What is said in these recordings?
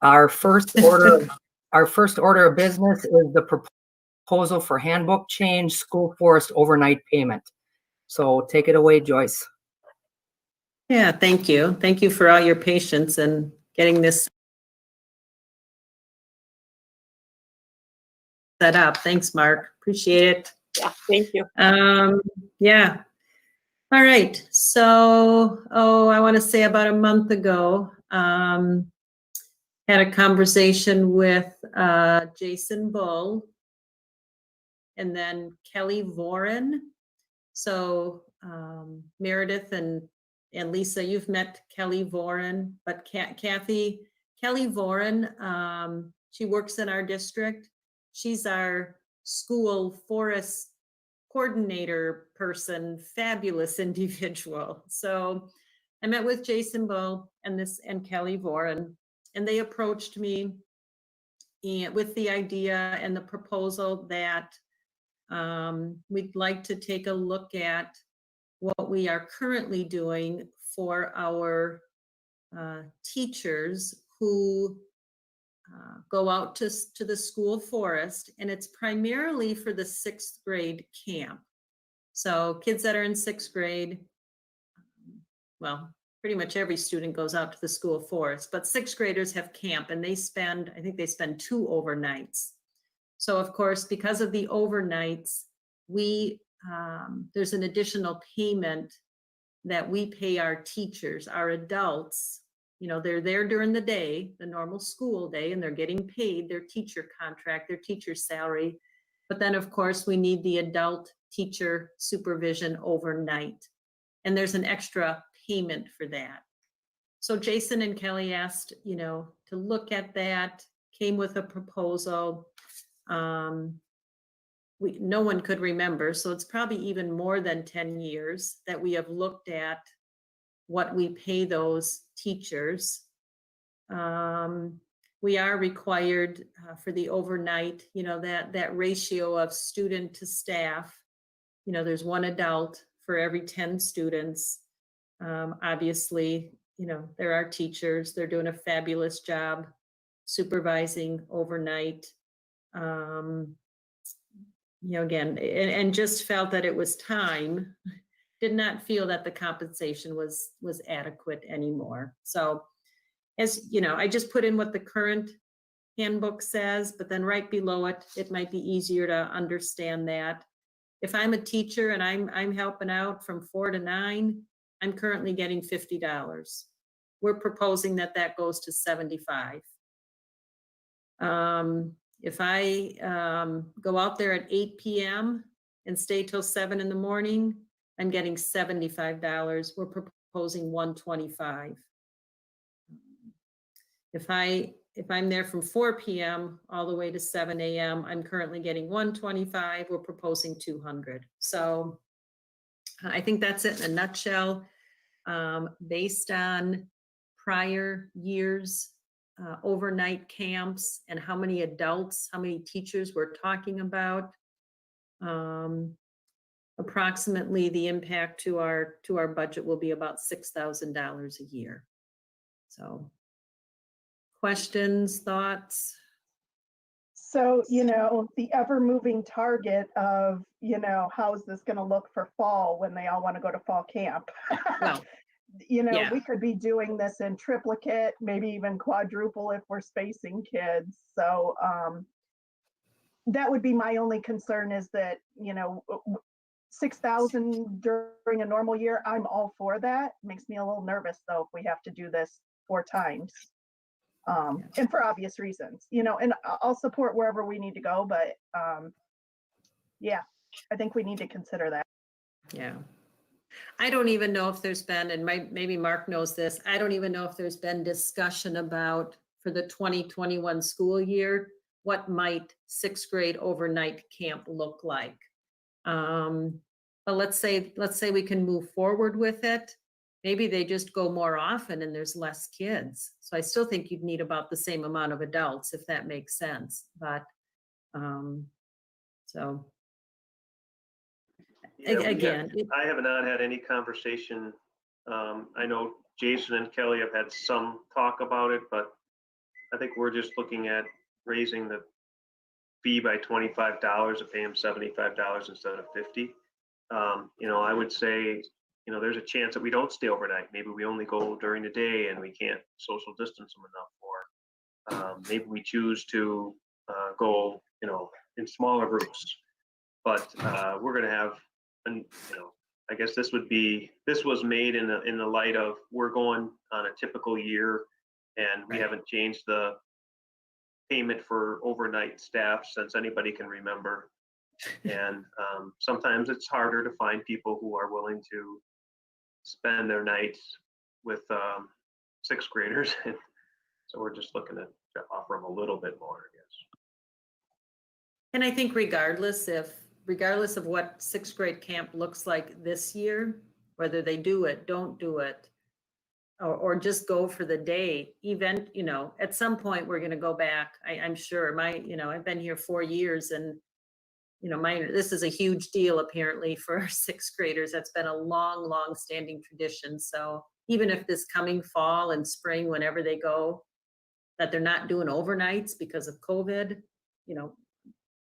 Our first order, our first order of business is the proposal for handbook change, school forest overnight payment. So take it away, Joyce. Yeah, thank you. Thank you for all your patience and getting this set up. Thanks, Mark. Appreciate it. Yeah, thank you. Yeah. All right. So, I want to say about a month ago, had a conversation with Jason Bull and then Kelly Voren. So Meredith and Lisa, you've met Kelly Voren, but Kelly Voren, she works in our district. She's our school forest coordinator person, fabulous individual. So I met with Jason Bull and Kelly Voren, and they approached me with the idea and the proposal that we'd like to take a look at what we are currently doing for our teachers who go out to the school forest, and it's primarily for the 6th grade camp. So kids that are in 6th grade, well, pretty much every student goes out to the school forest, but 6th graders have camp, and I think they spend 2 overnights. So of course, because of the overnights, there's an additional payment that we pay our teachers, our adults. You know, they're there during the day, the normal school day, and they're getting paid their teacher contract, their teacher salary. But then of course, we need the adult teacher supervision overnight. And there's an extra payment for that. So Jason and Kelly asked, to look at that, came with a proposal. No one could remember, so it's probably even more than 10 years that we have looked at what we pay those teachers. We are required for the overnight, that ratio of student to staff. There's 1 adult for every 10 students. Obviously, there are teachers, they're doing a fabulous job supervising overnight. Again, and just felt that it was time, did not feel that the compensation was adequate anymore. So as I just put in what the current handbook says, but then right below it, it might be easier to understand that. If I'm a teacher and I'm helping out from 4 to 9, I'm currently getting $50. We're proposing that goes to $75. If I go out there at 8 p.m. and stay till 7 in the morning, I'm getting $75. We're proposing $125. If I'm there from 4 p.m. all the way to 7 a.m., I'm currently getting $125. We're proposing $200. So I think that's it in a nutshell. Based on prior years, overnight camps and how many adults, how many teachers we're talking about. Approximately the impact to our budget will be about $6,000 a year. So questions, thoughts? So, the ever moving target of, how is this going to look for fall when they all want to go to fall camp? Well, yeah. We could be doing this in triplicate, maybe even quadruple if we're spacing kids. So that would be my only concern, is that, 6,000 during a normal year, I'm all for that. Makes me a little nervous though if we have to do this 4 times. And for obvious reasons, and I'll support wherever we need to go, but yeah, I think we need to consider that. Yeah. I don't even know if there's been, and maybe Mark knows this, I don't even know if there's been discussion about, for the 2021 school year, what might 6th grade overnight camp look like. But let's say we can move forward with it. Maybe they just go more often and there's less kids. So I still think you'd need about the same amount of adults, if that makes sense. But so again, I have not had any conversation. I know Jason and Kelly have had some talk about it, but I think we're just looking at raising the fee by $25 to pay them $75 instead of 50. I would say, there's a chance that we don't stay overnight. Maybe we only go during the day and we can't social distance them enough, or maybe we choose to go, in smaller groups. But we're going to have, I guess this was made in the light of we're going on a typical year, and we haven't changed the payment for overnight staff since anybody can remember. And sometimes it's harder to find people who are willing to spend their nights with sixth graders. So we're just looking to offer them a little bit more, I guess. And I think regardless of what sixth grade camp looks like this year, whether they do it, don't do it, or just go for the day event, at some point we're going to go back. I'm sure I've been here 4 years, and this is a huge deal apparently for our sixth graders. That's been a long standing tradition. So even if this coming fall and spring, whenever they go, that they're not doing overnights because of COVID,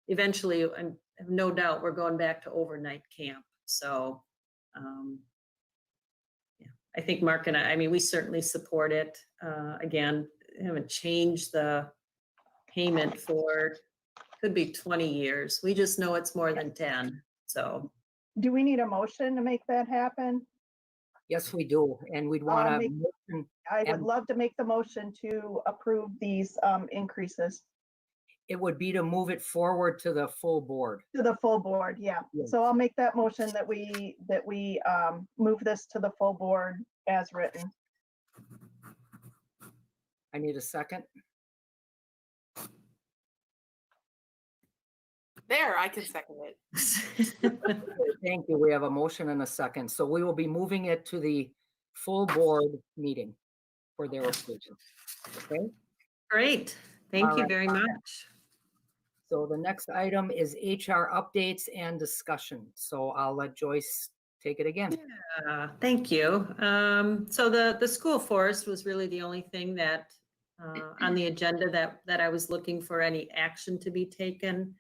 eventually, I have no doubt we're going back to overnight camp. So, I think Mark and I mean, we certainly support it. Again, haven't changed the payment for, could be 20 years. We just know it's more than 10. So. Do we need a motion to make that happen? Yes, we do. And we'd want to. I would love to make the motion to approve these increases. It would be to move it forward to the full board. To the full board, yeah. Yes. So I'll make that motion that we move this to the full board as written. I need a second. There, I can second it. Thank you. We have a motion and a second. So we will be moving it to the full board meeting for their approval. Okay. Great. Thank All you right. very much. So the next item is HR updates and discussion. So I'll let Joyce take it again. Thank you. So the school forest was really the only thing that on the agenda that I was looking for any action to be taken.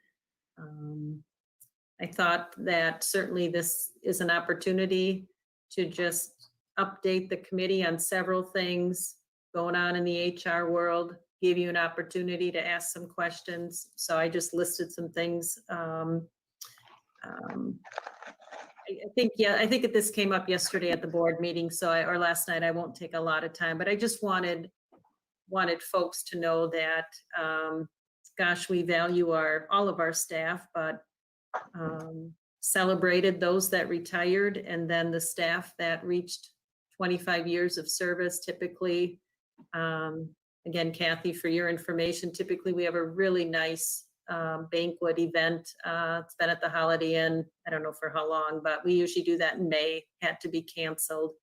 I thought that certainly this is an opportunity to just update the committee on several things going on in the HR world, give you an opportunity to ask some questions. So I just listed some things. I think that this came up yesterday at the board meeting, or last night. I won't take a lot of time, but I just wanted folks to know that, gosh, we value all of our staff, but celebrated those that retired, and then the staff that reached 25 years of service. Typically, again, Kathy, for your information, typically we have a really nice banquet event. It's been at the Holiday Inn, I don't know for how long, but we usually do that in May. Had to be canceled,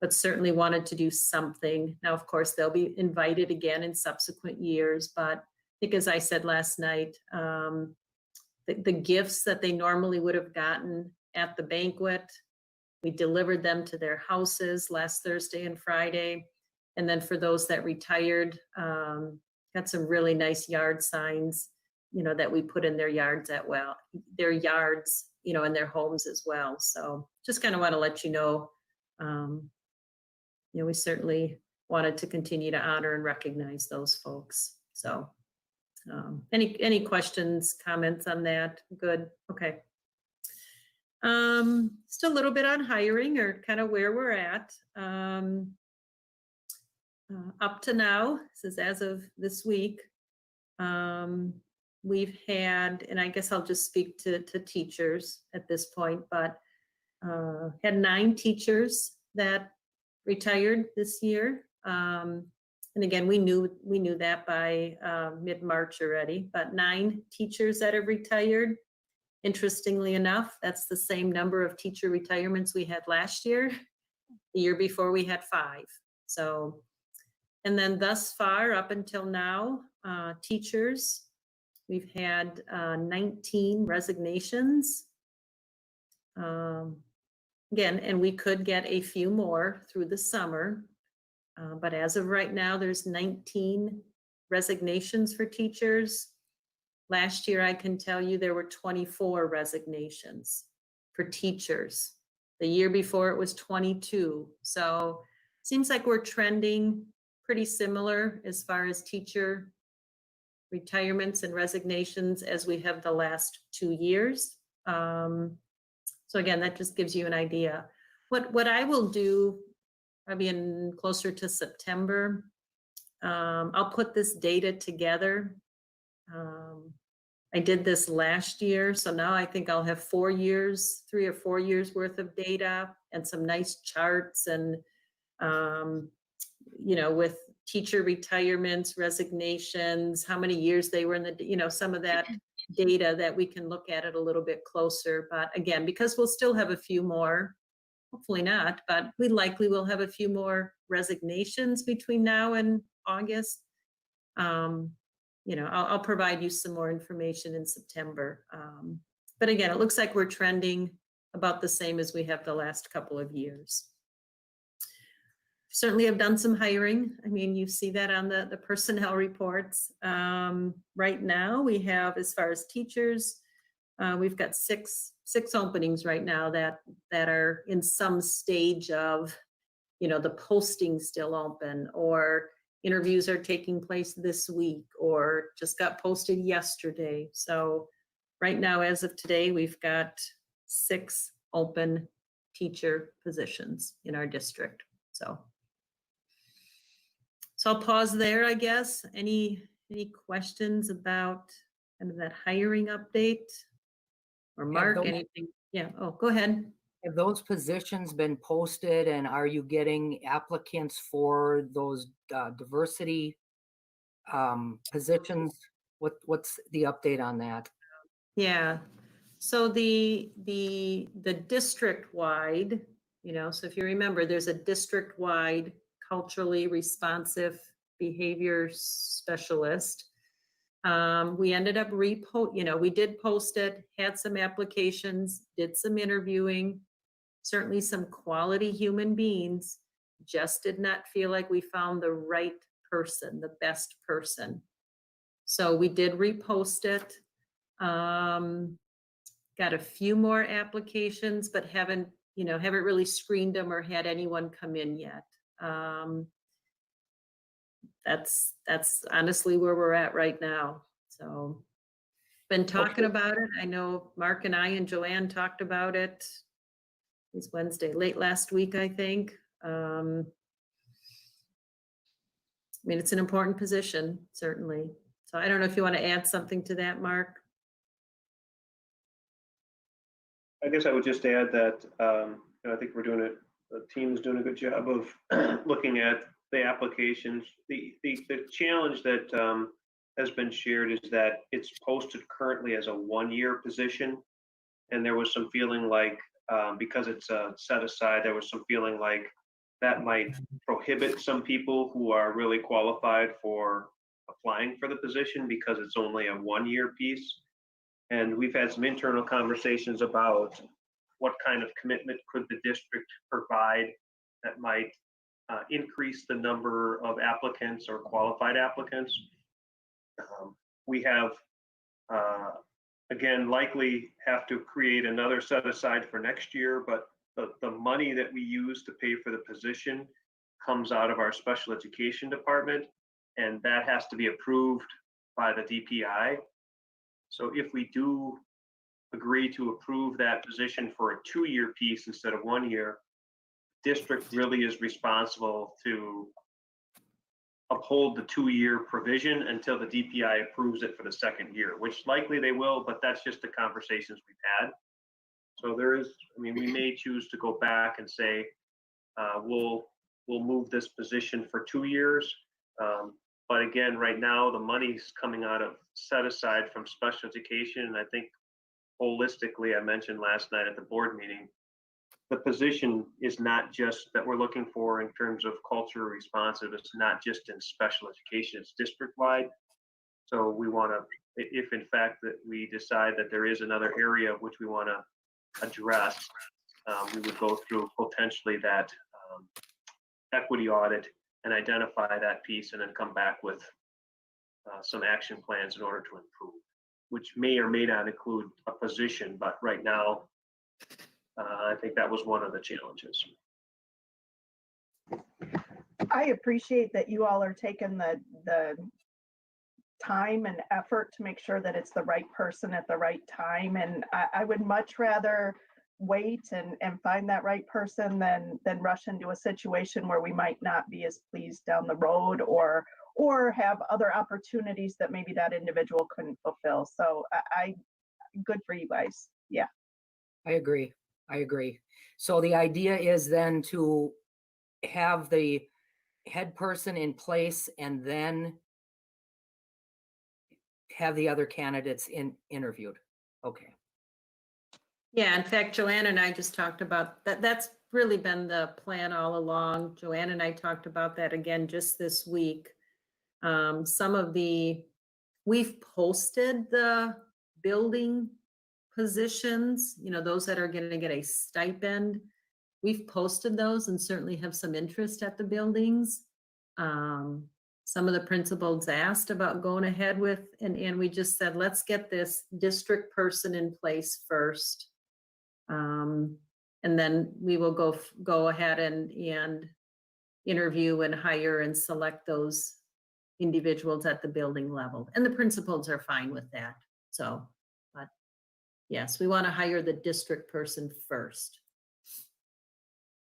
but certainly wanted to do something. Now, of course, they'll be invited again in subsequent years, but I think, as I said last night, the gifts that they normally would have gotten at the banquet, we delivered them to their houses last Thursday and Friday. And then for those that retired, got some really nice yard signs, that we put in their yards in their homes as well. So just kind of want to let you know, we certainly wanted to continue to honor and recognize those folks. So any questions, comments on that? Good. Okay. Just a little bit on hiring, or kind of where we're at. Up to now, this is as of this week, we've had, and I guess I'll just speak to teachers at this point, but had 9 teachers that retired this year. And again, we knew that by mid-March already, but 9 teachers that have retired. Interestingly enough, that's the same number of teacher retirements we had last year. The year before we had 5. So, and then thus far, up until now, teachers, we've had 19 resignations. Again, and we could get a few more through the summer. But as of right now, there's 19 resignations for teachers. Last year, I can tell you there were 24 resignations for teachers. The year before it was 22. So seems like we're trending pretty similar as far as teacher retirements and resignations as we have the last 2 years. So again, that just gives you an idea. What I will do, probably in closer to September, I'll put this data together. I did this last year, so now I think I'll have 4 years, 3 or 4 years worth of data and some nice charts and, you know, with teacher retirements, resignations, how many years they were in the, you know, some of that data that we can look at it a little bit closer. But again, because we'll still have a few more, hopefully not, but we likely will have a few more resignations between now and August. You know, I'll provide you some more information in September. But again, it looks like we're trending about the same as we have the last couple of years. Certainly have done some hiring. I mean, you see that on the personnel reports. Right now we have, as far as teachers, we've got six openings right now that are in some stage of, you know, the posting still open, or interviews are taking place this week, or just got posted yesterday. So right now, as of today, we've got 6 open teacher positions in our district. So I'll pause there, I guess. Any questions about kind of that hiring update? Or Mark, anything? Yeah, oh, go ahead. Have those positions been posted, and are you getting applicants for those diversity positions? What's the update on that? Yeah, so the district-wide, you know, so if you remember, there's a district-wide culturally responsive behavior specialist. We ended up we did post it, had some applications, did some interviewing, certainly some quality human beings, just did not feel like we found the right person, the best person. So we did repost it. Got a few more applications, but haven't really screened them or had anyone come in yet. That's honestly where we're at right now. So been talking about it. I know Mark and I and Joanne talked about it. It's Wednesday, late last week, I think. I mean, it's an important position, certainly. So I don't know if you want to add something to that, Mark. I guess I would just add that I think the team's doing a good job of looking at the applications. The challenge that has been shared is that it's posted currently as a 1-year position, and there was some feeling like because it's set aside, there was some feeling like that might prohibit some people who are really qualified for applying for the position because it's only a 1-year piece. And we've had some internal conversations about what kind of commitment could the district provide that might increase the number of applicants or qualified applicants. We have, again, likely have to create another set aside for next year, but the money that we use to pay for the position comes out of our special education department, and that has to be approved by the DPI. So if we do agree to approve that position for a 2-year piece instead of 1 year, district really is responsible to uphold the 2-year provision until the DPI approves it for the 2nd year, which likely they will, but that's just the conversations we've had. So we may choose to go back and say, we'll move this position for 2 years. But again, right now, the money's coming out of set aside from special education. And I think holistically, I mentioned last night at the board meeting, the position is not just that we're looking for in terms of culture responsive. It's not just in special education, it's district wide. So we want to, if in fact that we decide that there is another area which we want to address, we would go through potentially that equity audit and identify that piece and then come back with some action plans in order to improve, which may or may not include a position, but right now, I think that was one of the challenges. I appreciate that you all are taking the time and effort to make sure that it's the right person at the right time. And I would much rather wait and find that right person than rush into a situation where we might not be as pleased down the road, or have other opportunities that maybe that individual couldn't fulfill. So I good for you guys. Yeah. I agree. So the idea is then to have the head person in place and then have the other candidates interviewed. Okay. Yeah, in fact, Joanne and I just talked about that. That's really been the plan all along. Joanne and I talked about that again just this week. We've posted the building positions, those that are going to get a stipend. We've posted those and certainly have some interest at the buildings. Some of the principals asked about going ahead with, and we just said, let's get this district person in place first. And then we will go ahead and interview and hire and select those individuals at the building level. And the principals are fine with that. So, but yes, we want to hire the district person first.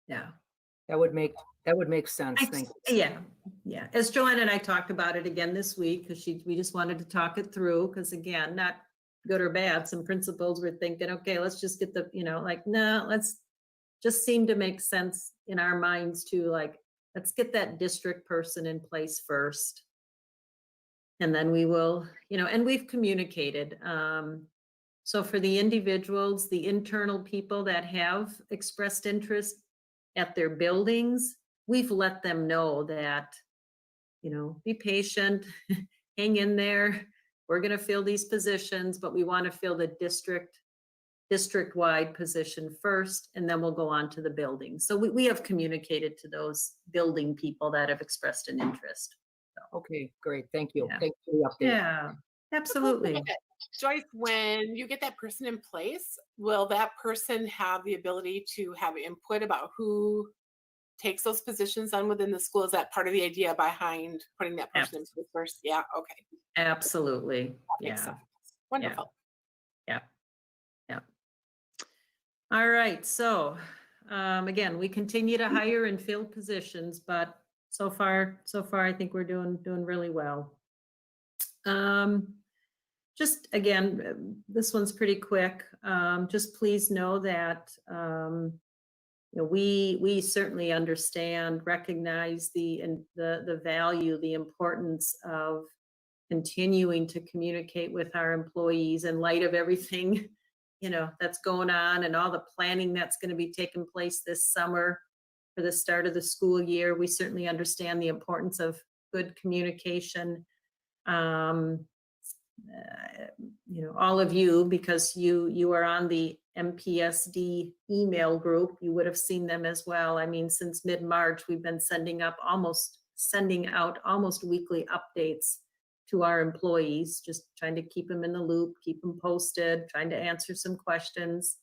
Yeah. That would make sense. Thank you. Yeah. As Joanne and I talked about it again this week, because we just wanted to talk it through, because again, not good or bad, some principals were thinking, okay, let's just get the, no, let's just seem to make sense in our minds to let's get that district person in place first. And then we will, and we've communicated. So for the individuals, the internal people that have expressed interest at their buildings, we've let them know that, be patient, hang in there. We're going to fill these positions, but we want to fill the district-wide position first, and then we'll go on to the building. So we have communicated to those building people that have expressed an interest. So. Okay, great. Thank you. Yeah. Thank you for the update. Yeah, absolutely. Joyce, when you get that person in place, will that person have the ability to have input about who takes those positions on within the school? Is that part of the idea behind putting that person in place first? Yeah, okay. Absolutely. That makes sense. Wonderful. Yeah. All right. So again, we continue to hire and fill positions, but so far, I think we're doing really well. Just again, this one's pretty quick. Just please know that we certainly understand, recognize the value, the importance of continuing to communicate with our employees in light of everything that's going on and all the planning that's going to be taking place this summer for the start of the school year. We certainly understand the importance of good communication. All of you, because you are on the MPSD email group, you would have seen them as well. I mean, since mid-March, we've been sending out almost weekly updates to our employees, just trying to keep them in the loop, keep them posted, trying to answer some questions.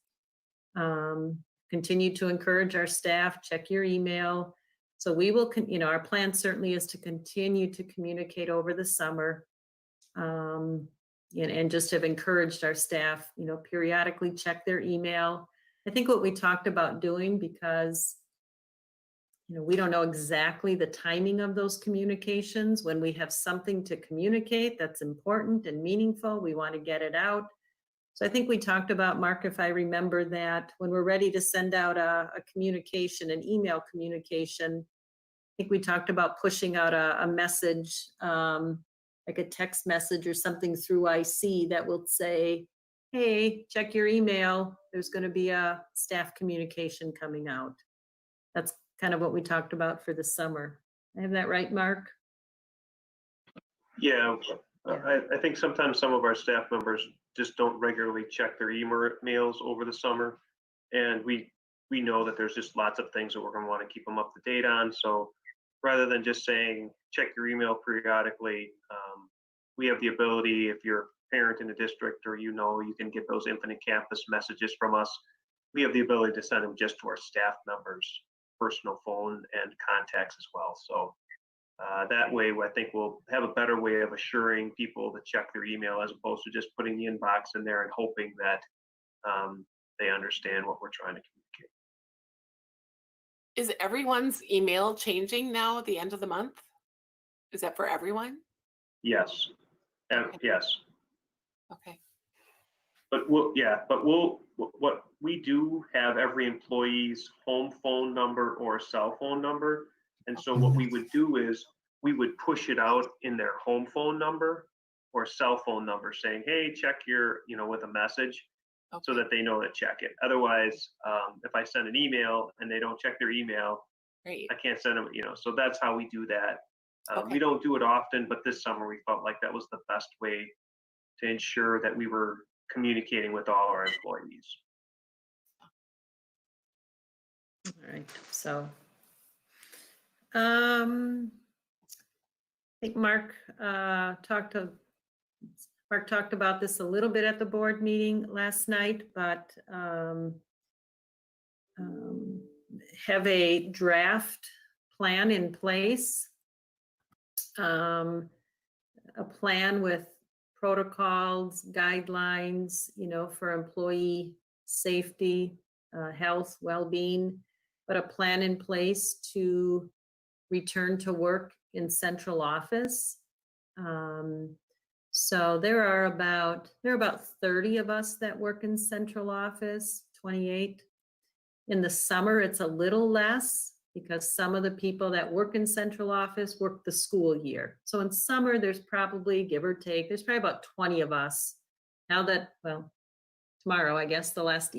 Continue to encourage our staff, check your email. So we will, our plan certainly is to continue to communicate over the summer. And just have encouraged our staff, periodically check their email. I think what we talked about doing, because, we don't know exactly the timing of those communications. When we have something to communicate that's important and meaningful, we want to get it out. So I think we talked about, Mark, if I remember, that when we're ready to send out a communication, an email communication, I think we talked about pushing out a message, like a text message or something through IC that will say, hey, check your email. There's going to be a staff communication coming out. That's kind of what we talked about for the summer. I have that right, Mark? Yeah, I think sometimes some of our staff members just don't regularly check their emails over the summer. And we know that there's just lots of things that we're going to want to keep them up to date on. So rather than just saying, check your email periodically. We have the ability, if you're a parent in the district or you can get those Infinite Campus messages from us. We have the ability to send them just to our staff members' personal phone and contacts as well. So that way, I think we'll have a better way of assuring people to check their email as opposed to just putting the inbox in there and hoping that they understand what we're trying to communicate. Is everyone's email changing now at the end of the month? Is that for everyone? Yes. Okay. Yes. Okay. But what we do have every employee's home phone number or cell phone number. And so what we would do is we would push it out in their home phone number or cell phone number saying, hey, check your, with a message so that they know to check it. Otherwise, if I send an email and they don't check their email, Great. I can't send them, so that's how we do that. Okay. We don't do it often, but this summer we felt like that was the best way to ensure that we were communicating with all our employees. All right, so I think Mark talked about this a little bit at the board meeting last night, but have a draft plan in place, a plan with protocols, guidelines, for employee safety, health, well-being, but a plan in place to return to work in central office. So there are about 30 of us that work in central office, 28. In the summer, it's a little less because some of the people that work in central office work the school year. So in summer, there's probably, give or take, there's probably about 20 of us. Now that, well, tomorrow, I guess, the last,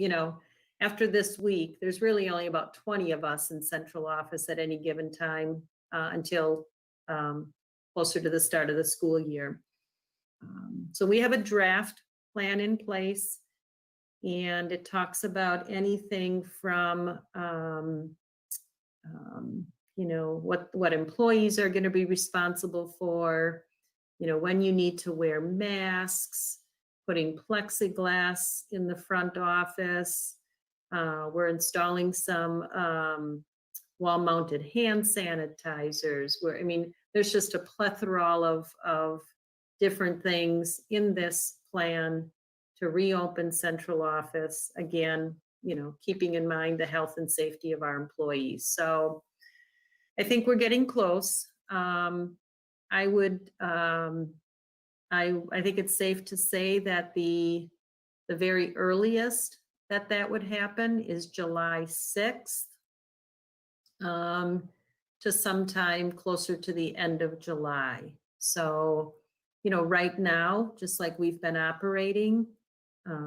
after this week, there's really only about 20 of us in central office at any given time until closer to the start of the school year. So we have a draft plan in place, and it talks about anything from what employees are going to be responsible for, when you need to wear masks, putting plexiglass in the front office. We're installing some wall-mounted hand sanitizers. There's just a plethora of different things in this plan to reopen central office. Again, keeping in mind the health and safety of our employees. So I think we're getting close. I think it's safe to say that the very earliest that would happen is July 6th to sometime closer to the end of July. So, right now, just like we've been operating,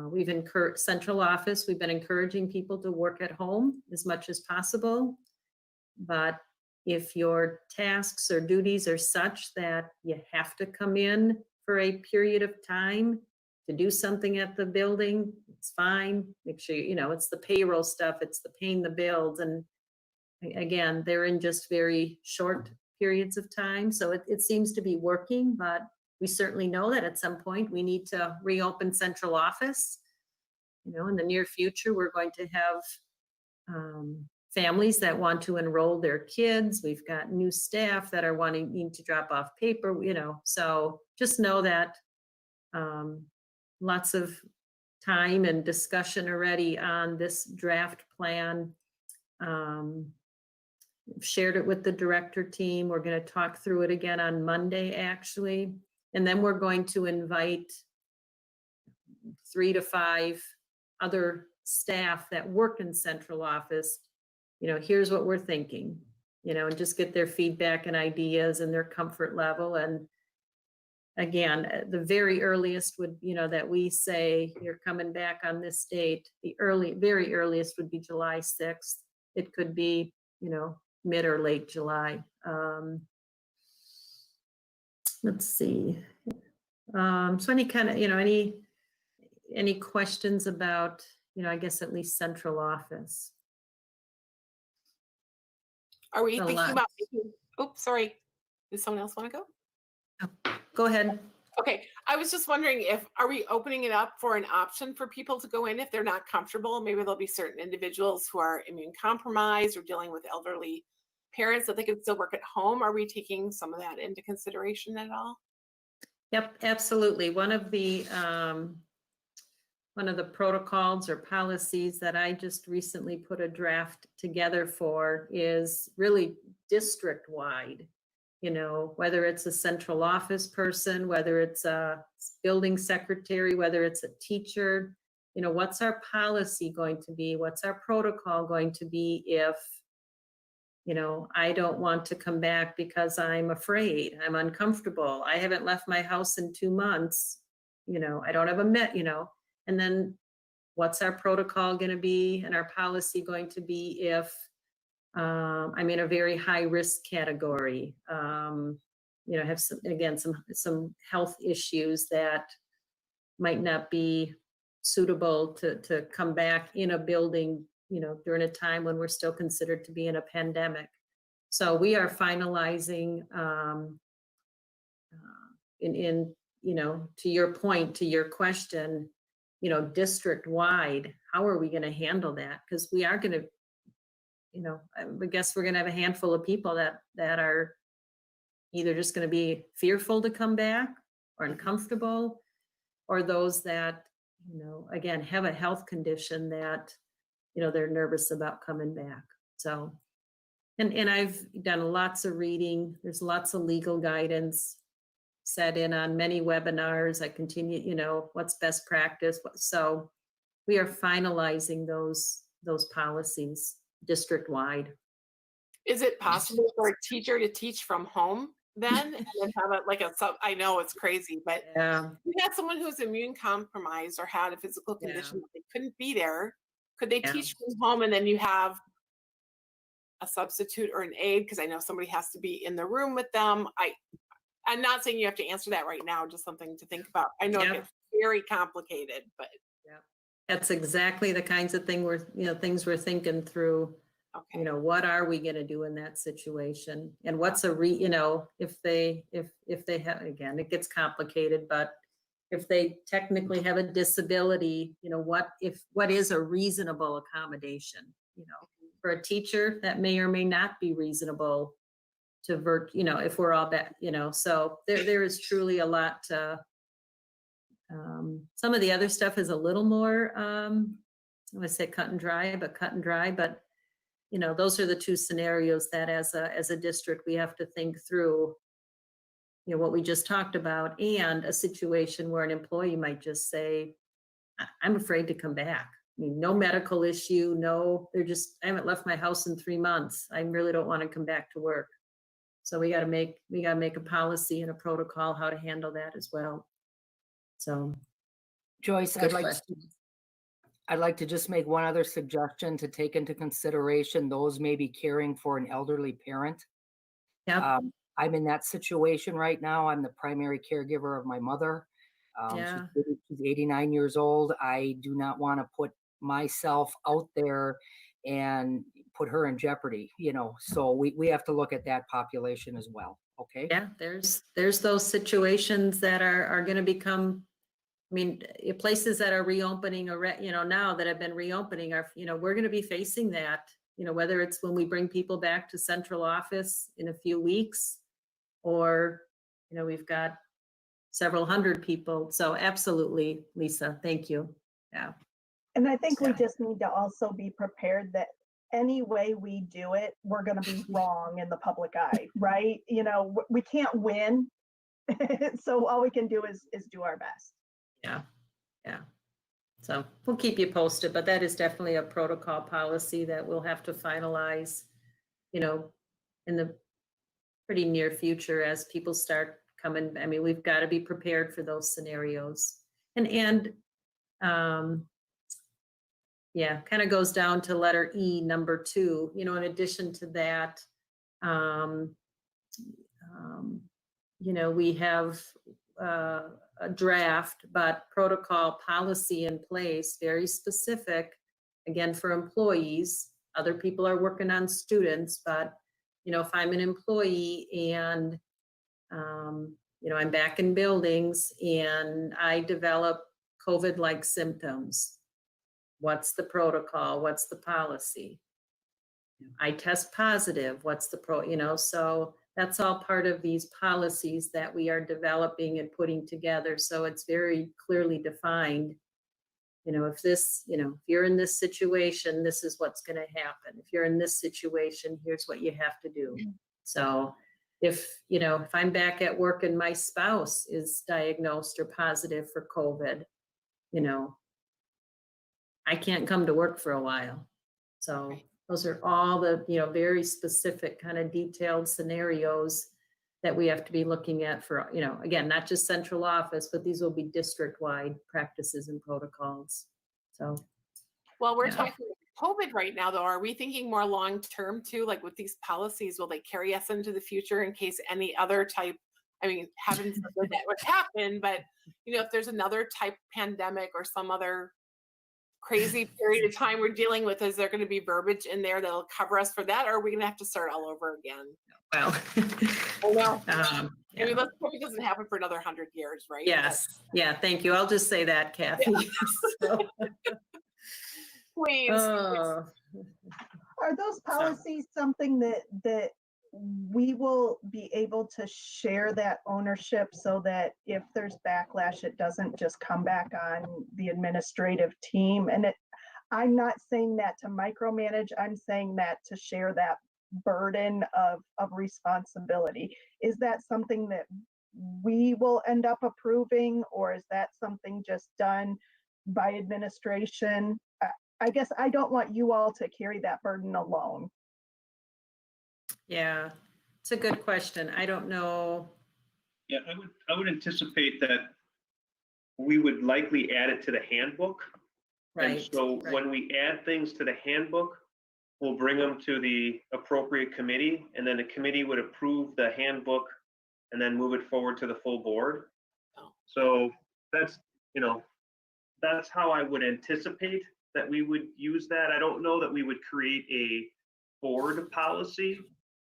we've encouraged central office, we've been encouraging people to work at home as much as possible. But if your tasks or duties are such that you have to come in for a period of time to do something at the building, it's fine. Make sure, it's the payroll stuff, it's the paying the bills. And again, they're in just very short periods of time. So it seems to be working, but we certainly know that at some point we need to reopen central office. In the near future, we're going to have families that want to enroll their kids. We've got new staff that are wanting to drop off paper, so just know that lots of time and discussion already on this draft plan. Shared it with the director team. We're going to talk through it again on Monday, actually. And then we're going to invite 3 to 5 other staff that work in central office. Here's what we're thinking, and just get their feedback and ideas and their comfort level. And again, the very earliest would, that we say you're coming back on this date, very earliest would be July 6th. It could be, mid or late July. Let's see. So any kind of, any questions about, I guess at least central office? Are we thinking about making Oops, sorry. Does someone else want to go? Go ahead. Okay, I was just wondering are we opening it up for an option for people to go in if they're not comfortable? Maybe there'll be certain individuals who are immune compromised or dealing with elderly parents that they can still work at home. Are we taking some of that into consideration at all? Yep, absolutely. One of the protocols or policies that I just recently put a draft together for is really district-wide. You know, whether it's a central office person, whether it's a building secretary, whether it's a teacher, you know, what's our policy going to be? What's our protocol going to be if, you know, I don't want to come back because I'm afraid, I'm uncomfortable, I haven't left my house in 2 months, you know, I don't have you know, and then what's our protocol going to be and our policy going to be if I'm in a very high risk category, you know, have some health issues that might not be suitable to come back in a building, you know, during a time when we're still considered to be in a pandemic. So we are finalizing in, you know, to your point, to your question, you know, district wide, how are we going to handle that? Because we are going to, you know, I guess we're going to have a handful of people that are either just going to be fearful to come back or uncomfortable, or those that, you know, again, have a health condition that, you know, they're nervous about coming back. So, and I've done lots of reading. There's lots of legal guidance, sat in on many webinars. I continue, you know, what's best practice. So we are finalizing those policies district-wide. Is it possible for a teacher to teach from home then and then have it like I know it's crazy, but you had someone who's immune compromised or had a physical condition that they couldn't be there. Could they teach from home and then you have a substitute or an aide? Because I know somebody has to be in the room with them. I'm not saying you have to answer that right now, just something to think about. I know it's very complicated, but that's exactly the kinds of things we're thinking through. Okay. You know, what are we going to do in that situation? And what's you know, if they have, again, it gets complicated, but if they technically have a disability, you know, what is a reasonable accommodation? You know, for a teacher, that may or may not be reasonable to you know, if we're all back, you know, so there is truly a lot to, some of the other stuff is a little more, I would say cut and dry, but you know, those are the two scenarios that as a district, we have to think through, you know, what we just talked about, and a situation where an employee might just say, I'm afraid to come back. I mean, no medical issue, I haven't left my house in 3 months. I really don't want to come back to work. So we got to make a policy and a protocol how to handle that as well. So, Joyce, I'd like to just make one other suggestion to take into consideration those maybe caring for an elderly parent. Yeah. I'm in that situation right now. I'm the primary caregiver of my mother. She's 89 years old. I do not want to put myself out there and put her in jeopardy, you know, so we have to look at that population as well. Okay. Yeah, there's those situations that are going to become, I mean, places that are reopening, you know, now that have been reopening are, you know, we're going to be facing that, you know, whether it's when we bring people back to central office in a few weeks, or, you know, we've got several hundred people. So absolutely, Lisa, thank you. Yeah. And I think we just need to also be prepared that any way we do it, we're going to be wrong in the public eye, right? You know, we can't win. So all we can do is do our best. Yeah. So we'll keep you posted, but that is definitely a protocol policy that we'll have to finalize, you know, in the pretty near future as people start coming. I mean, we've got to be prepared for those scenarios. And yeah, kind of goes down to letter E, number 2, you know, in addition to that, you know, we have a draft, but protocol policy in place, very specific, again, for employees. Other people are working on students, but if I'm an employee and, I'm back in buildings and I develop COVID-like symptoms, what's the protocol? What's the policy? I test positive, what's the so that's all part of these policies that we are developing and putting together. So it's very clearly defined. If you're in this situation, this is what's going to happen. If you're in this situation, here's what you have to do. So if I'm back at work and my spouse is diagnosed or positive for COVID, I can't come to work for a while. So those are all the, very specific kind of detailed scenarios that we have to be looking at for, again, not just central office, but these will be district-wide practices and protocols. So. Well, we're talking COVID right now, though. Are we thinking more long-term too? Like with these policies, will they carry us into the future in case any other type, heaven forbid that would happen, but if there's another type pandemic or some other crazy period of time we're dealing with, is there going to be verbiage in there that'll cover us for that, or are we going to have to start all over again? Well, I know. Yeah. Let's hope it doesn't happen for another 100 years, right? Yes. Yeah. Thank you. I'll just say that, Kathy. Yeah. Please. Are those policies something that we will be able to share that ownership so that if there's backlash, it doesn't just come back on the administrative team? And I'm not saying that to micromanage, I'm saying that to share that burden of responsibility. Is that something that we will end up approving, or is that something just done by administration? I guess I don't want you all to carry that burden alone. Yeah, it's a good question. I don't know. Yeah, I would anticipate that we would likely add it to the handbook. Right. And so when we add things to the handbook, we'll bring them to the appropriate committee, and then the committee would approve the handbook and then move it forward to the full board. So that's how I would anticipate that we would use that. I don't know that we would create a board policy.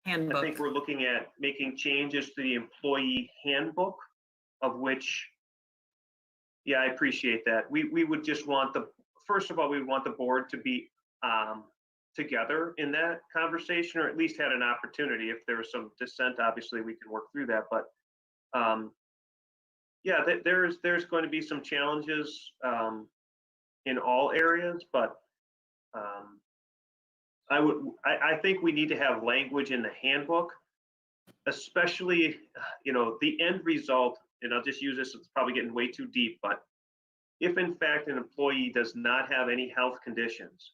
Handbook. I think we're looking at making changes to the employee handbook, of which, yeah, I appreciate that. We would just want first of all, we want the board to be together in that conversation, or at least had an opportunity. If there was some dissent, obviously we can work through that. But yeah, there's going to be some challenges in all areas, but I think we need to have language in the handbook, especially, the end result, and I'll just use this, it's probably getting way too deep, but if in fact an employee does not have any health conditions,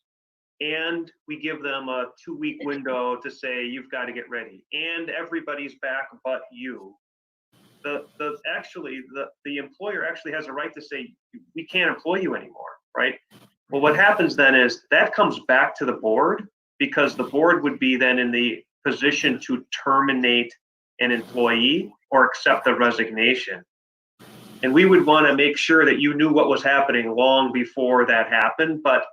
and we give them a 2-week window to say, you've got to get ready, and everybody's back but you, the employer actually has a right to say, we can't employ you anymore, right? Well, what happens then is that comes back to the board, because the board would be then in the position to terminate an employee or accept the resignation. And we would want to make sure that you knew what was happening long before that happened. But,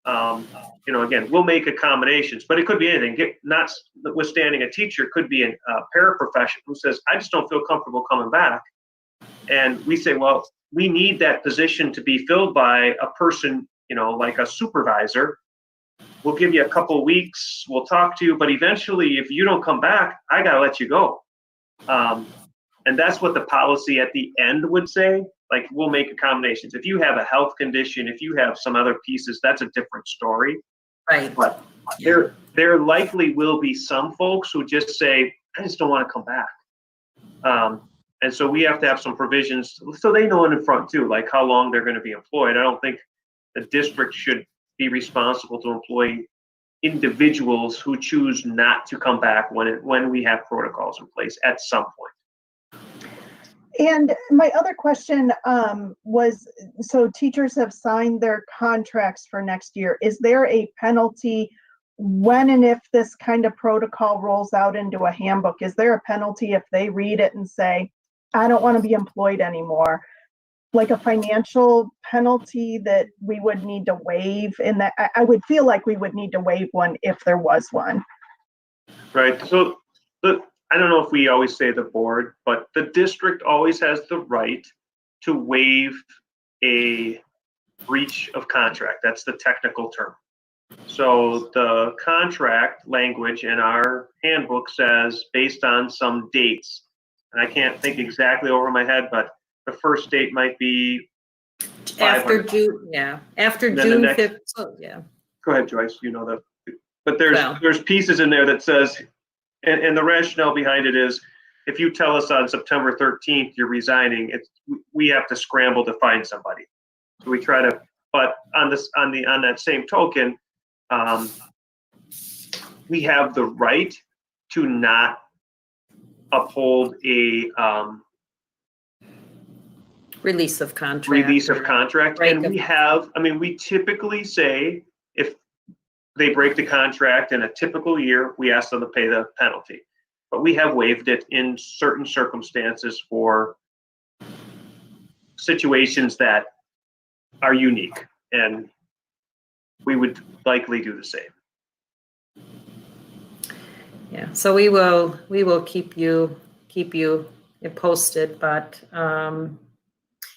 again, we'll make accommodations, but it could be anything. Notwithstanding a teacher, could be a paraprofessional who says, I just don't feel comfortable coming back. And we say, well, we need that position to be filled by a person, like a supervisor. We'll give you a couple of weeks, we'll talk to you, but eventually if you don't come back, I got to let you go. And that's what the policy at the end would say. Like, we'll make accommodations. If you have a health condition, if you have some other pieces, that's a different story. Right. But there likely will be some folks who just say, I just don't want to come back. And so we have to have some provisions so they know in front too, like how long they're going to be employed. I don't think the district should be responsible to employ individuals who choose not to come back when we have protocols in place at some point. And my other question was, so teachers have signed their contracts for next year. Is there a penalty when and if this kind of protocol rolls out into a handbook? Is there a penalty if they read it and say, I don't want to be employed anymore? Like a financial penalty that we would need to waive? In that, I would feel like we would need to waive one if there was one. Right. So I don't know if we always say the board, but the district always has the right to waive a breach of contract. That's the technical term. So the contract language in our handbook says based on some dates, and I can't think exactly over my head, but the first date might be After 500. June, yeah, after And then the June next- 5th, so, yeah. Go ahead, Joyce. You know that. But Well. there's pieces in there that says, and the rationale behind it is, if you tell us on September 13th you're resigning, we have to scramble to find somebody. So we try to, but on that same token, we have the right to not uphold a Release of contract. release of contract. break And of- we typically say if they break the contract in a typical year, we ask them to pay the penalty. But we have waived it in certain circumstances for situations that are unique, and we would likely do the same. Yeah, so we will keep you posted, but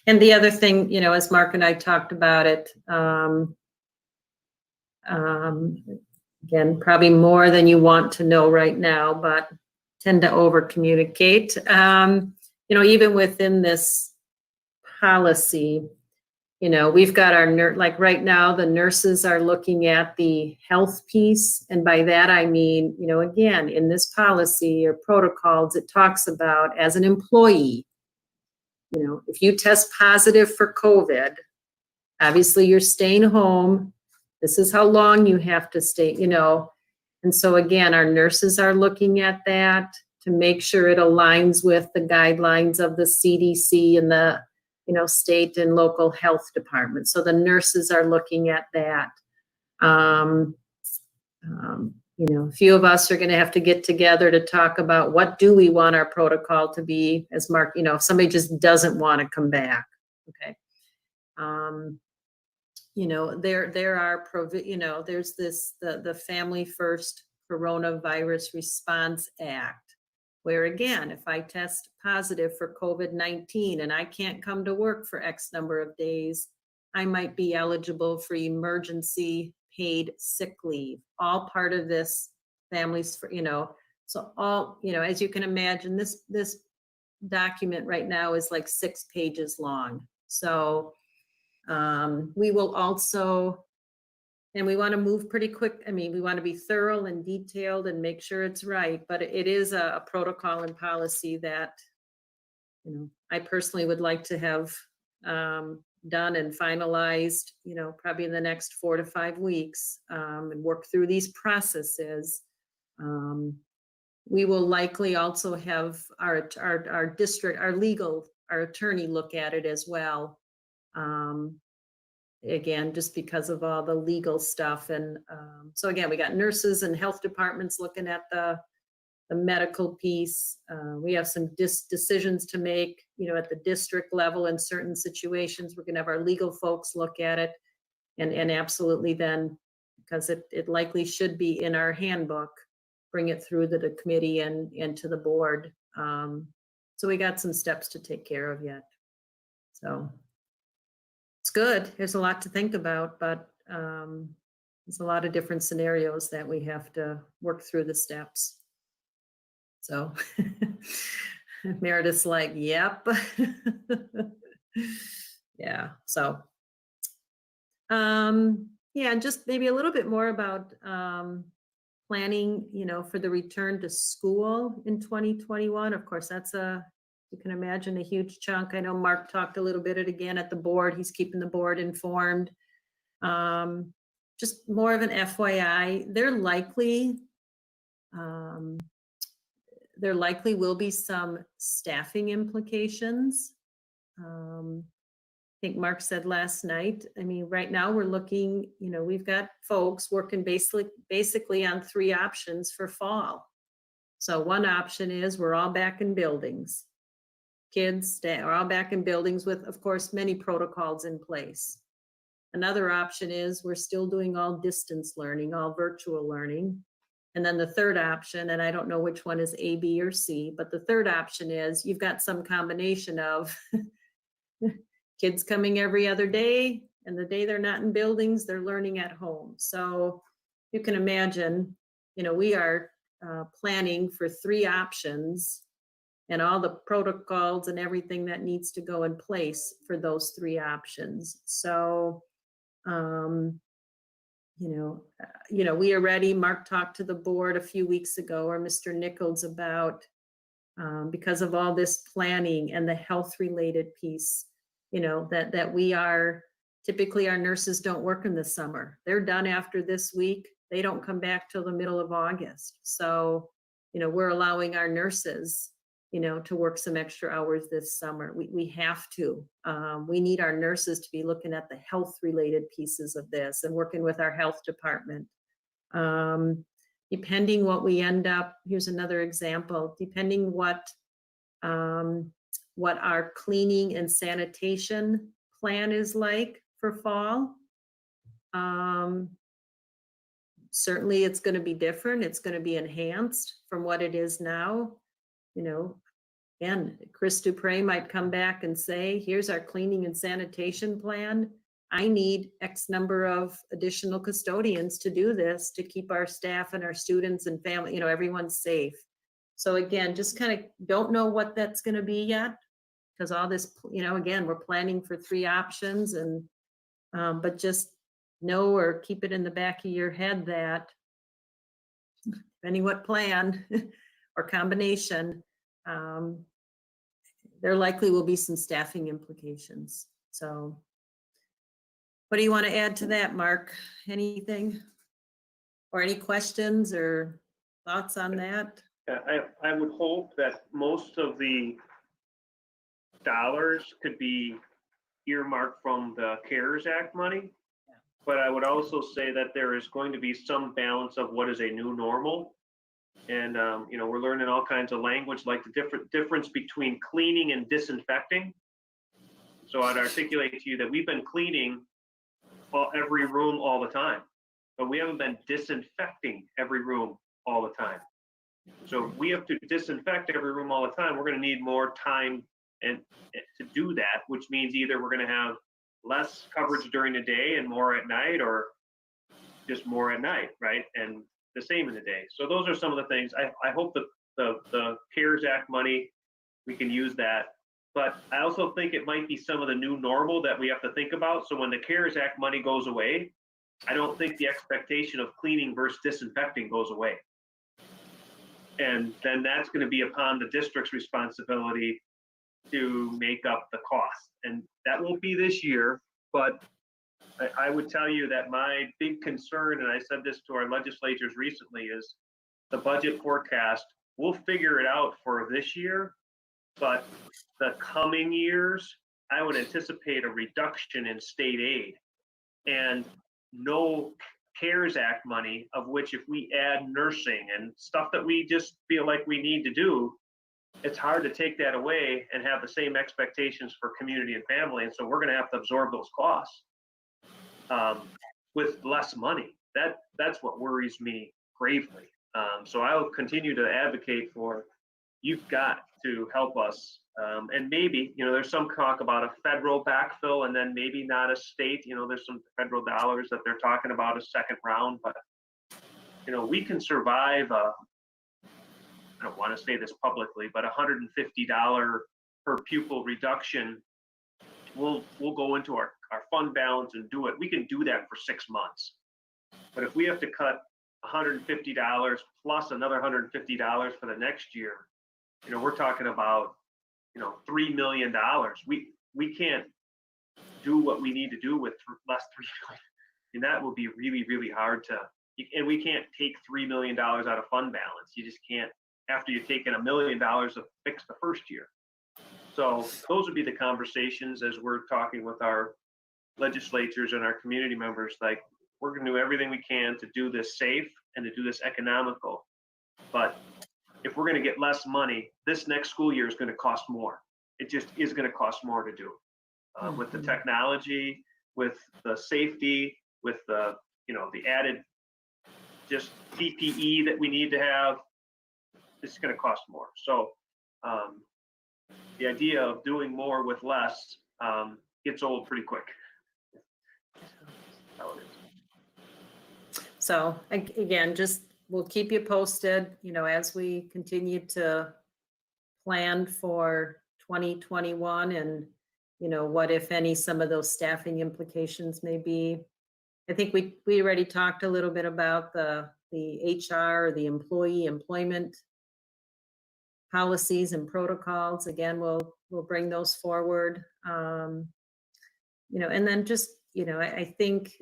and the other thing, you know, as Mark and I talked about it, again, probably more than you want to know right now, but tend to over communicate. You know, even within this policy, you know, we've got our like right now, the nurses are looking at the health piece. And by that, I mean, you know, again, in this policy or protocols, it talks about as an employee, you know, if you test positive for COVID, obviously you're staying home. This is how long you have to stay, you know. And so again, our nurses are looking at that to make sure it aligns with the guidelines of the CDC and the, you know, state and local health departments. So the nurses are looking at that. You know, a few of us are going to have to get together to talk about what do we want our protocol to be, as Mark, you know, if somebody just doesn't want to come back. Okay. You know, there are, you know, there's this, the Family First Coronavirus Response Act, where again, if I test positive for COVID-19 and I can't come to work for X number of days, I might be eligible for emergency paid sick leave, all part of this Families for, you know, so all, you know, as you can imagine, this document right now is like 6 pages long. So we will also, and we want to move pretty quick. I mean, we want to be thorough and detailed and make sure it's right, but it is a protocol and policy that, you know, I personally would like to have done and finalized, you know, probably in the next 4 to 5 weeks, and work through these processes. We will likely also have our district, our attorney look at it as well. Again, just because of all the legal stuff. And so again, we got nurses and health departments looking at the medical piece. We have some decisions to make, you know, at the district level in certain situations. We're gonna have our legal folks look at it, and absolutely then, because it likely should be in our handbook, bring it through the committee and to the board. So we got some steps to take care of yet. So it's good. There's a lot to think about, but there's a lot of different scenarios that we have to work through the steps. So Meredith's like, yep. Yeah. So yeah, just maybe a little bit more about planning, you know, for the return to school in 2021. Of course, that's you can imagine a huge chunk. I know Mark talked a little bit again at the board. He's keeping the board informed. Just more of an FYI, there likely will be some staffing implications. I think Mark said last night, I mean, right now we're looking, you know, we've got folks working basically on 3 options for fall. So one option is we're all back in buildings. Kids are all back in buildings with, of course, many protocols in place. Another option is we're still doing all distance learning, all virtual learning. And then the third option, and I don't know which one is A, B, or C, but the third option is you've got some combination of kids coming every other day, and the day they're not in buildings, they're learning at home. So you can imagine, we are planning for 3 options and all the protocols and everything that needs to go in place for those 3 options. So, we are ready. Mark talked to the board a few weeks ago, or Mr. Nichols, about because of all this planning and the health related piece, that we are, typically our nurses don't work in the summer. They're done after this week. They don't come back till the middle of August. So, we're allowing our nurses, to work some extra hours this summer. We have to. We need our nurses to be looking at the health related pieces of this and working with our health department. Depending what we end up, here's another example, depending what our cleaning and sanitation plan is like for fall. Certainly it's going to be different. It's going to be enhanced from what it is now. Again, Chris Dupre might come back and say, here's our cleaning and sanitation plan. I need X number of additional custodians to do this, to keep our staff and our students and family, everyone safe. So again, just kind of don't know what that's going to be yet, because all this, again, we're planning for 3 options, and but just know or keep it in the back of your head that depending what plan or combination, there likely will be some staffing implications. So what do you want to add to that, Mark? Anything? Or any questions or thoughts on that? I would hope that most of the dollars could be earmarked from the CARES Act money. But I would also say that there is going to be some balance of what is a new normal. And, we're learning all kinds of language, like the difference between cleaning and disinfecting. So I'd articulate to you that we've been cleaning every room all the time, but we haven't been disinfecting every room all the time. So if we have to disinfect every room all the time, we're going to need more time and to do that, which means either we're going to have less coverage during the day and more at night, or just more at night, right? And the same in the day. So those are some of the things. I hope the CARES Act money, we can use that. But I also think it might be some of the new normal that we have to think about. So when the CARES Act money goes away, I don't think the expectation of cleaning versus disinfecting goes away. And then that's going to be upon the district's responsibility to make up the cost. And that won't be this year, but I would tell you that my big concern, and I said this to our legislators recently, is the budget forecast. We'll figure it out for this year, but the coming years, I would anticipate a reduction in state aid and no CARES Act money, of which if we add nursing and stuff that we just feel like we need to do, it's hard to take that away and have the same expectations for community and family. And so we're going to have to absorb those costs with less money. That's what worries me gravely. So I'll continue to advocate for, you've got to help us. And maybe, there's some talk about a federal backfill and then maybe not a state, there's some federal dollars that they're talking about a second round, but, we can survive I don't want to say this publicly, but $150 per pupil reduction. We'll go into our fund balance and do it. We can do that for 6 months. But if we have to cut $150 plus another $150 for the next year, we're talking about, $3 million. We can't do what we need to do with less $3 million. And that will be really, really hard and we can't take $3 million out of fund balance. You just can't, after you've taken $1 million to fix the first year. So those would be the conversations as we're talking with our legislatures and our community members. Like, we're going to do everything we can to do this safe and to do this economical. But if we're going to get less money, this next school year is going to cost more. It just is going to cost more to do with the technology, with the safety, with the, the added just PPE that we need to have, it's going to cost more. So the idea of doing more with less gets old pretty quick. That's how it is. So again, just we'll keep you posted, as we continue to plan for 2021 and, what, if any, some of those staffing implications may be. I think we already talked a little bit about the HR, the employment policies and protocols. Again, we'll bring those forward. And then just, I think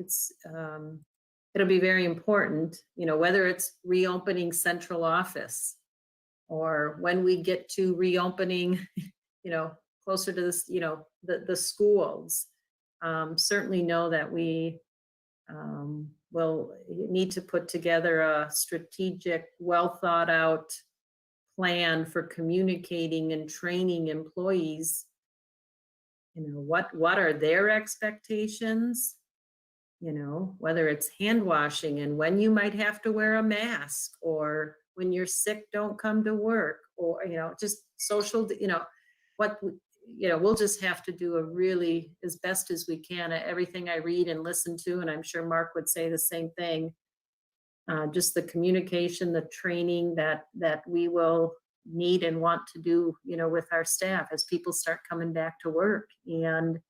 it'll be very important, whether it's reopening central office or when we get to reopening, closer to this, the schools, certainly know that we will need to put together a strategic, well thought out plan for communicating and training employees. What are their expectations? Whether it's hand washing and when you might have to wear a mask, or when you're sick, don't come to work, or, just social, we'll just have to do a really, as best as we can, everything I read and listen to, and I'm sure Mark would say the same thing, just the communication, the training that we will need and want to do, with our staff as people start coming back to work. And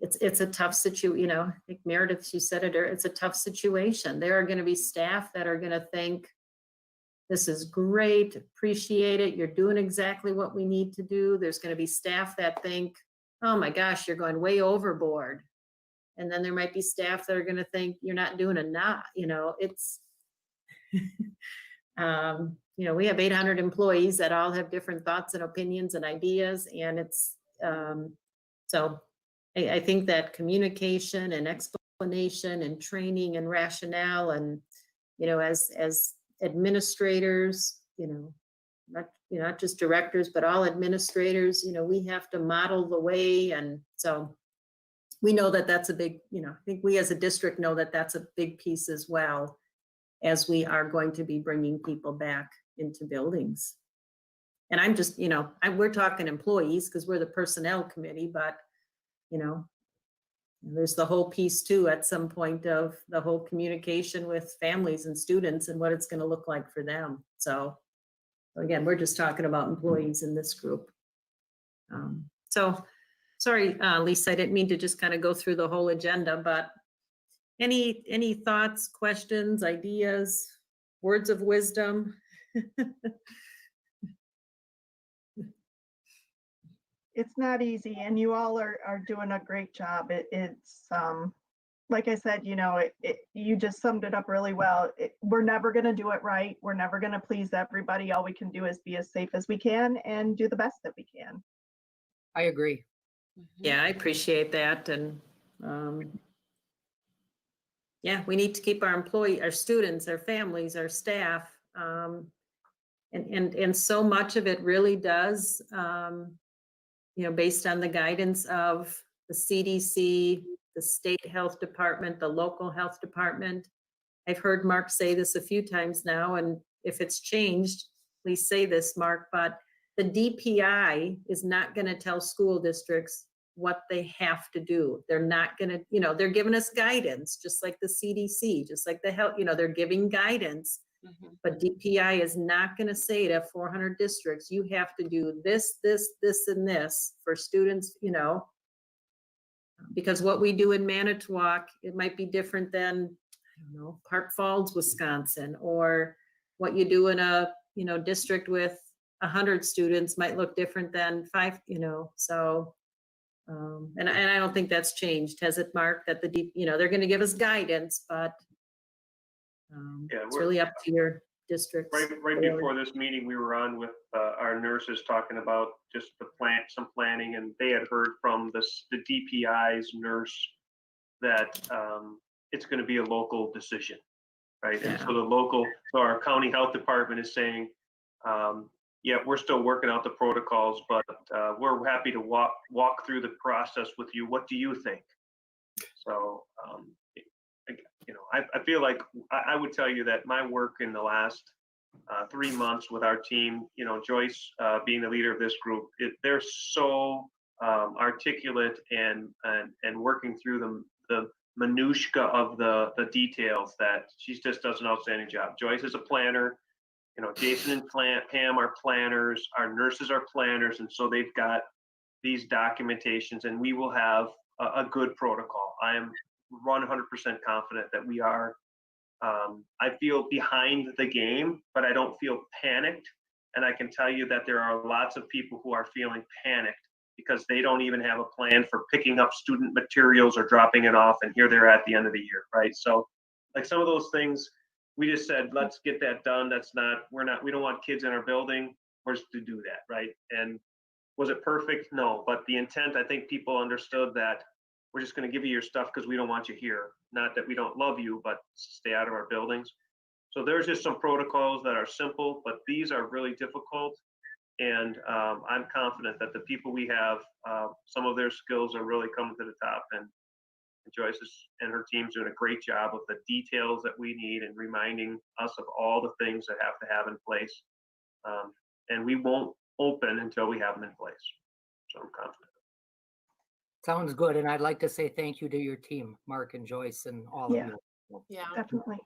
it's a tough situation. I think Meredith, she said it, it's a tough situation. There are going to be staff that are going to think, this is great, appreciate it, you're doing exactly what we need to do. There's going to be staff that think, oh my gosh, you're going way overboard. And then there might be staff that are going to think you're not doing enough. It's, we have 800 employees that all have different thoughts and opinions and ideas. And it's, so I think that communication and explanation and training and rationale and, as administrators, not just directors, but all administrators, we have to model the way. And so we know that that's a big, I think we as a district know that that's a big piece as well, as we are going to be bringing people back into buildings. And I'm just, we're talking employees because we're the personnel committee, but, there's the whole piece too at some point of the whole communication with families and students and what it's going to look like for them. So again, we're just talking about employees in this group. So sorry, Lisa, I didn't mean to just kind of go through the whole agenda, but any thoughts, questions, ideas, words of wisdom? It's not easy, and you all are doing a great job. It's like I said, you just summed it up really well. We're never going to do it right. We're never going to please everybody. All we can do is be as safe as we can and do the best that we can. I agree. Yeah, I appreciate that. And yeah, we need to keep our students, our families, our staff, and so much of it really does, based on the guidance of the CDC, the state health department, the local health department. I've heard Mark say this a few times now, and if it's changed, please say this, Mark, but the DPI is not going to tell school districts what they have to do. They're not going to, they're giving us guidance, just like the CDC, just like the health, they're giving guidance. But DPI is not going to say to 400 districts, you have to do this, this, this, and this for students, because what we do in Manitowoc, it might be different than, Park Falls, Wisconsin, or what you do in a, district with 100 students might look different than 5, so, and I don't think that's changed, has it, Mark, that they're going to give us guidance, but it's really up to your district. Right before this meeting, we were on with our nurses talking about just some planning, and they had heard from the DPI's nurse that it's going to be a local decision, right? Yeah. And so our county health department is saying, yeah, we're still working out the protocols, but we're happy to walk through the process with you. What do you think? So you know, I feel like I would tell you that my work in the last 3 months with our team, you know, Joyce being the leader of this group, they're so articulate and working through the minutia of the details that she just does an outstanding job. Joyce is a planner. You know, Jason and Pam are planners. Our nurses are planners, and so they've got these documentations, and we will have a good protocol. I am 100% confident that we are. I feel behind the game, but I don't feel panicked. And I can tell you that there are lots of people who are feeling panicked because they don't even have a plan for picking up student materials or dropping it off, and here they're at the end of the year, right? So, like some of those things, we just said, let's get that done. We don't want kids in our building. We're just to do that, right? And was it perfect? No, but the intent, I think people understood that we're just going to give you your stuff because we don't want you here. Not that we don't love you, but stay out of our buildings. So there's just some protocols that are simple, but these are really difficult. And I'm confident that the people we have, some of their skills are really coming to the top. And Joyce and her team's doing a great job of the details that we need and reminding us of all the things that have to have in place. And we won't open until we have them in place. So I'm confident. Sounds good. And I'd like to say thank you to your team, Mark and Joyce and all Yeah. of you. Yeah, Definitely.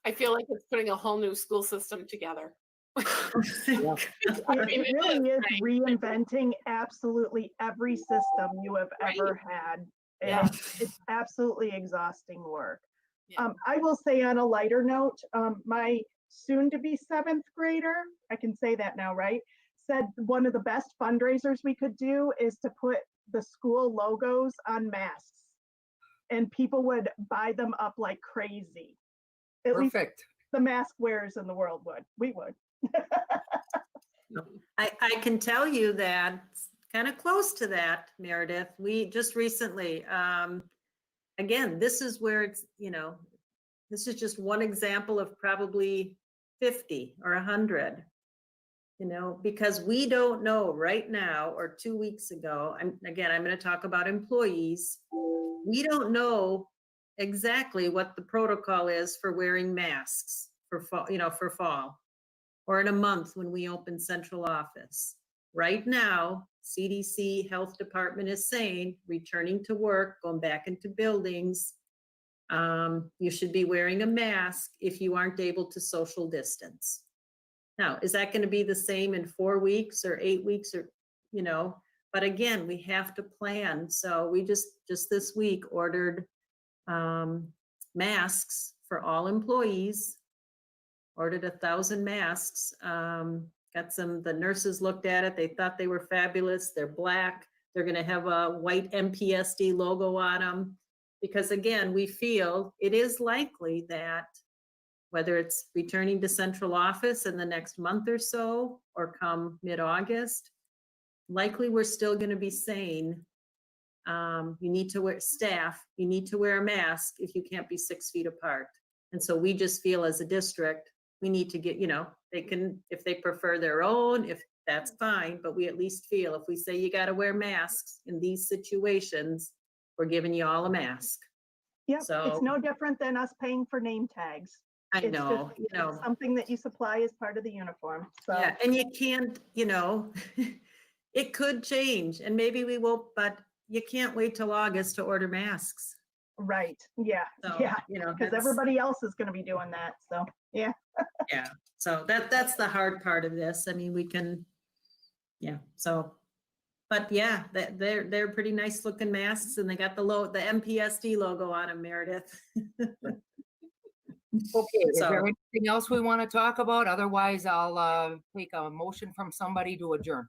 I feel like it's putting a whole new school system together. Yeah. It really is reinventing absolutely every system you have Right. ever had. And Yeah. it's absolutely exhausting work. Yeah. I will say on a lighter note, my soon-to-be 7th grader, I can say that now, right? Said one of the best fundraisers we could do is to put the school logos on masks, and people would buy them up like crazy. At least Perfect. the mask wearers in the world would. We would. I can tell you that kind of close to that, Meredith. We just recently, again, this is where it's, you know, this is just one example of probably 50 or 100, you know, because we don't know right now or 2 weeks ago, I'm going to talk about employees. We don't know exactly what the protocol is for wearing masks for fall, you know, for fall or in a month when we open central office. Right now, CDC Health Department is saying, returning to work, going back into buildings, you should be wearing a mask if you aren't able to social distance. Now, is that going to be the same in 4 weeks or 8 weeks or, you know, but again, we have to plan. So we just this week ordered masks for all employees, ordered 1,000 masks. Got the nurses looked at it. They thought they were fabulous. They're black. They're going to have a white MPSD logo on them. Because again, we feel it is likely that whether it's returning to central office in the next month or so, or come mid-August, likely we're still going to be saying, you need to wear you need to wear a mask if you can't be 6 feet apart. And so we just feel as a district, we need to get, you know, they can, if they prefer their own, if that's fine, but we at least feel if we say you got to wear masks in these situations, we're giving you all a mask. Yeah, So- it's no different than us paying for name tags. I It's know, just, you know. it's something that you supply as part of the uniform. So Yeah, and you can't, you know, it could change and maybe we won't, but you can't wait till August to order masks. right, yeah, So, yeah, you know, because that's- everybody else is going to be doing that. So yeah, Yeah, so that's the hard part of this. I mean, we can, yeah, so, but yeah, they're pretty nice looking masks and they got the MPSD logo on them, Meredith. Okay, is So- there anything else we want to talk about? Otherwise, I'll take a motion from somebody to adjourn.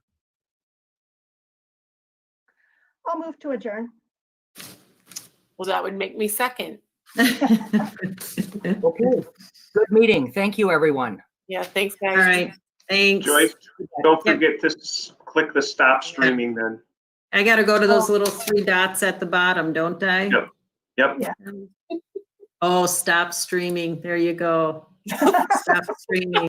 I'll move to adjourn. Well, that would make me second. Okay, good meeting. Thank you, everyone. Yeah, thanks, All guys. right, thanks. Joyce, don't Yep. forget to click the stop streaming then. I gotta go to those little 3 dots at the bottom, don't I? Yep. Yep. Yeah. Oh, stop streaming. There you go. Stop streaming.